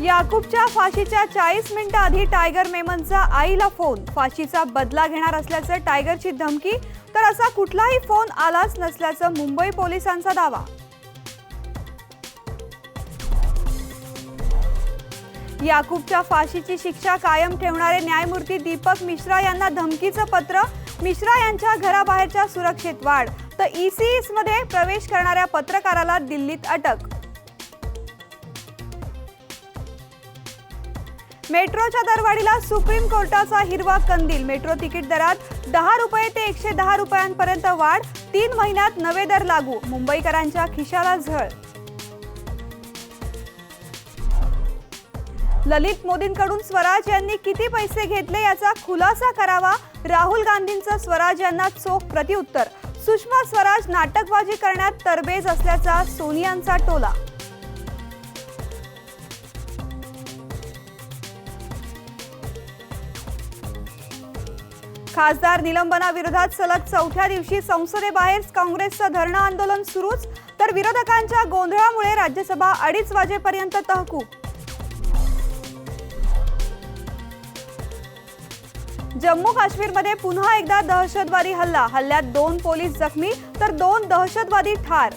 याकूबच्या फाशीच्या 40 मिनिटं आधी टायगर मेमनचा आईला फोन, फाशीचा बदला घेणार असल्याचं टायगरची धमकी, तर असा कुठलाही फोन आलाच नसल्याचं मुंबई पोलिसांचा दावा. याकूबच्या फाशीची शिक्षा कायम ठेवणारे न्यायमूर्ती दीपक मिश्रा यांना धमकीचं पत्र, मिश्रा यांच्या घराबाहेरच्या सुरक्षेत वाढ, तर ECS मध्ये प्रवेश करणाऱ्या पत्रकाराला दिल्लीत अटक. मेट्रोच्या दरवाढीला सुप्रीम कोर्टाचा हिरवा कंदील, मेट्रो तिकीट दरात 10 रुपये ते 110 रुपयांपर्यंत वाढ, 3 महिन्यात नवे दर लागू, मुंबईकरांच्या खिशाला झळ. ललित मोदींकडून स्वराज यांनी किती पैसे घेतले याचा खुलासा करावा, राहुल गांधींचं स्वराज यांना चोख प्रत्युत्तर, सुषमा स्वराज नाटकबाजी करण्यात तरबेज असल्याचा सोनियांचा टोला. खासदार निलंबनाविरोधात सलग 4थ्या दिवशी संसदेबाहेर काँग्रेसचं धरणं आंदोलन सुरूच, तर विरोधकांच्या गोंधळामुळे राज्यसभा 2:30 वाजेपर्यंत तहकूब. जम्मू काश्मीरमध्ये पुन्हा एकदा दहशतवादी हल्ला, हल्ल्यात 2 पोलीस जखमी तर 2 दहशतवादी ठार.